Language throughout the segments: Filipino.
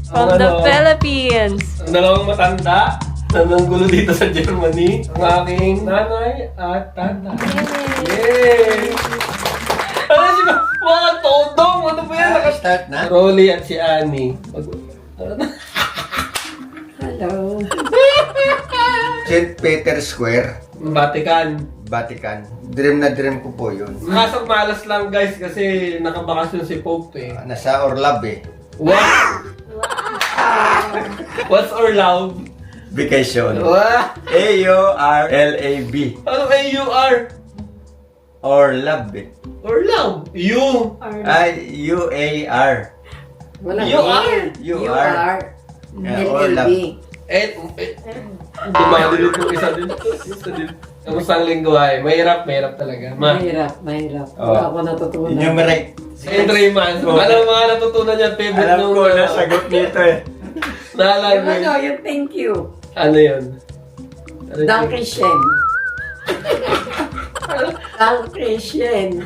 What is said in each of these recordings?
From the Philippines. Ang dalawang matanda na nanggulo dito sa Germany. Ang aking nanay at tatay. Yay! Ano siya? Mga todong! Ano ba yan? Start na? Rolly at si Annie. Hello. St. Peter Square, Vatican. Vatican. Dream na dream ko po yun. Kaso malas lang guys kasi nakabakasyon si Pope eh. Nasa Orlab eh. What? What's our love? Vacation. What? A-U-R-L-A-B. Ano AUR? Orlab eh. Or love? You. Ay, U-A-R. Walang You are. You You are. are. Orlab. L-A-B. Hindi madulog yung isa din. Isa din. Kamusta ang linggo ay? Mahirap talaga. Mahirap. Wala ako natutunan. Enumerate. In 3 months. Alam mo mga natutunan niya, favorite Alam ko na sagot nito eh. Yung ano, yung thank you. Ano yun? Dankeschön. Dankeschön.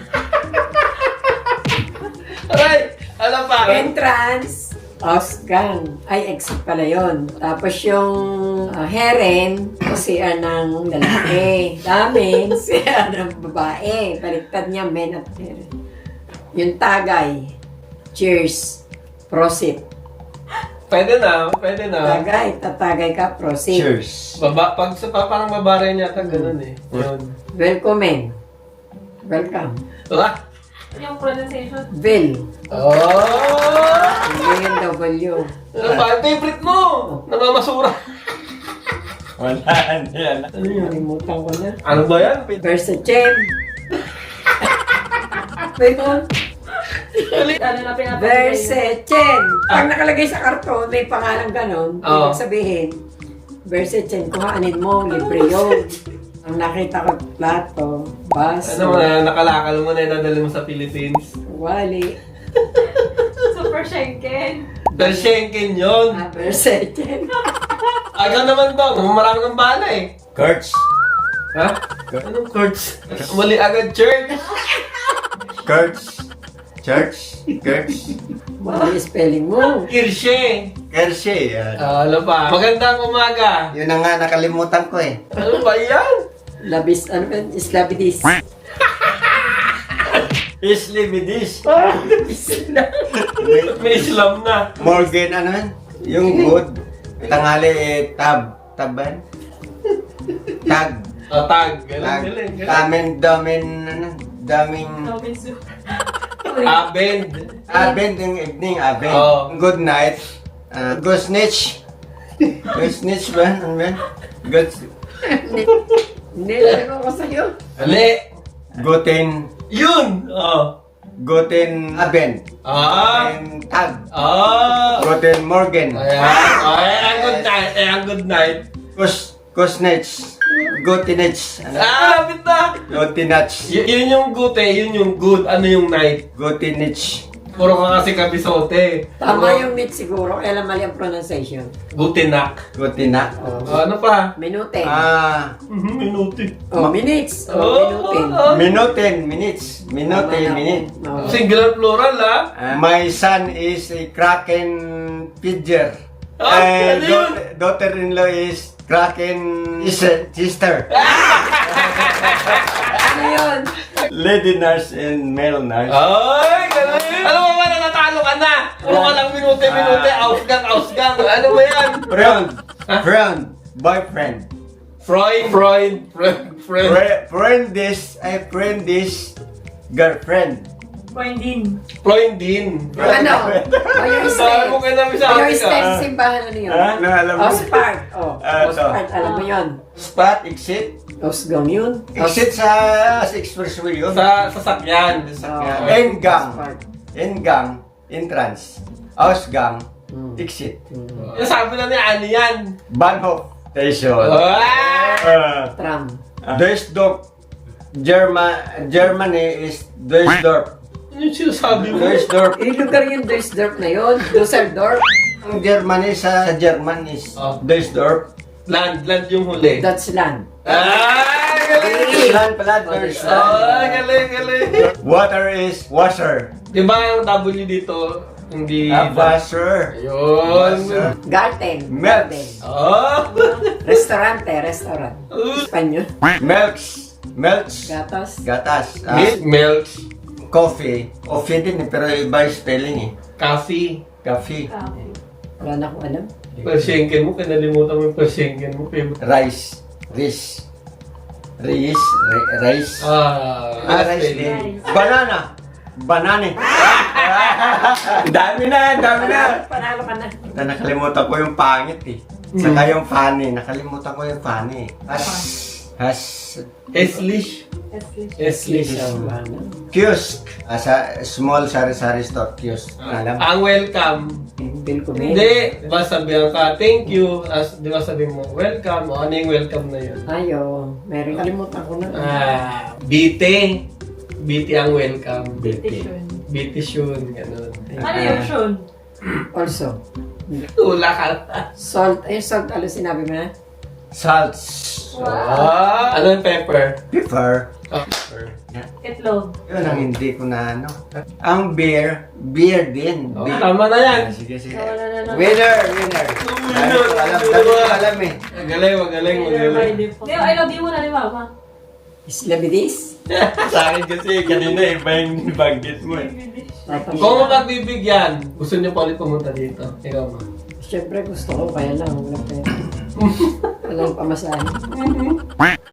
Aray! Ano pa? Entrance. Ausgang. Ay, exit pala yun. Tapos yung heren, CR ng lalaki. Damin, CR ng babae. Baliktad niya, men at heren. Yung tagay. Cheers. Prosit. Pwede na. Tagay, tatagay ka, prosit. Cheers. Pag sa parang babaray niya, ganun eh. Yun. Welcome. Welcome. Ah! Yung pronunciation. Will. Oh! Hindi yung W. Ano ba? Favorite mo! Namamasura. Wala yan. Ano yun? Kalimutan ko na. Ano ba yan? Versachem. Wait mo. Ano na pinapagaling? Versachem. Pag nakalagay sa karton, may pangalan ganon. Oo. Ibig sabihin, Versachem, kuhaanin mo, libre yun. Ang nakita ko plato, baso, Ano mo na, nakalakal mo na nadali mo sa Philippines. wali, Super Schenken. Pershenken yun. Versachem. Aga naman ba? Marami ng bala eh. Kurtz. Ha? Anong courts? Mali agad, church. Kurtz. Church. Kurtz. Mali spelling mo. Kirshe. Kersey. Yan. Ano pa? Magandang umaga. Yun na nga nakalimutan ko eh. Ano ba yan? Labis, ano ba? Islabidis. Isli Bidis. May Islam na. Morgan ano yan? Yung good. Tanghali eh, tab. Taban? Tag. Tag. Tag. Galing. Daming Nominsu. Abend. Abend yung evening, abend. Oo. Good night. Good snitch. Good snitch ba? Ano ba? Good... Nilalago ko sa'yo. Ali. Guten... Yun. Guten Abend. Ah. Guten Tag. Guten Morgen. Ayan. Good night. Good night. Kusnitch. Gutinich. Lapit na. Gutinach. Yun yung good yun yung good. Ano yung night? Gutinich. Puro ka kasi kabisote. Tama yung meat siguro, kaya lang mali ang pronunciation. Gutinak. Gutina. Ano pa? Minute. Minuti. Minutes. Minutin. Minutes. Minute. Singular plural My son is a Kraken Pidger. Ano yun? Daughter-in-law is Kraken sister. Ano yun? Lady nurse and male nurse. Ay, galing. Alam mo ba na natalo ka na? Puro ka lang minuti. Ausgang. Ano ba yan? Friend. Boyfriend. Friend. Friend this girlfriend. Point din. Ano? O yung Sabi mo steps. kayo namin sa O yung akin steps simbahan, ano yun? Alam mo? Ospark. Ospark, alam mo yun. Spot, exit. Osgang yun. Exit sa expressway yun. Sa sasakyan. Engang, entrance. Ausgang, exit. Yung sabi na ni Ani yan. Bahnhof station. Tram. Duisdorf. Germany is Duisdorf. Ano yung sinasabi mo? Duisdorf. Yung lugar yung Dusseldorf na yun. Dusseldorf. Ang Germany sa German is Duisdorf. Land yung huli. That's land. Ay, galing. Island pala, Duisdorf. Ay, galing. Water is washer. Di ba ang W dito, Hindi. Buzzer. Ayun. Buzzer. Garden. Melts. Oh. Restaurant. Espanyol. Melts. Melts. Gatas. Gatas. Milk. Coffee. Coffee din pero iba yung spelling eh. Coffee. Coffee. Coffee. Wala na akong alam. Persyenken mo, kinalimutan mo yung persyenken mo. Rice. Rice. Rice. Rice. Rice din. Banana. Banana. Dami na. Panalo ka na. Nakalimutan ko yung pangit eh. Saka yung funny. Nakalimutan ko yung funny. Eslish. Eslish. Kiosk. Sa small sari-sari store. Kiosk. Alam. Ang welcome. Bill ko Hindi. Diba sabihan ka, thank you. Diba sabihin mo, welcome. O ano yung welcome na yun? Ayo. Meron kalimutan ko na. BT. BT ang welcome. Petition. BT yun. Ganun. Ano yung Sean? Also. Tula ka na. Salt. Ayun, salt. Ano sinabi mo na? Salts. Wow. Ano yung pepper? Pepper. Pepper. Itlog. Yun ang hindi ko na ano. Ang beer din. Oh, Beer. tama na yan. Sige. Wala na. Winner. Dami ko alam eh. Magaling. Hindi, I love you muna, di ba? Ma? Islabidis. Sa akin kasi kanina iba yung banggit mo eh. Kung magbibigyan, gusto niyo pa ulit pumunta dito. Ikaw ma. Siyempre gusto ko, kaya lang. Walang pamasahe.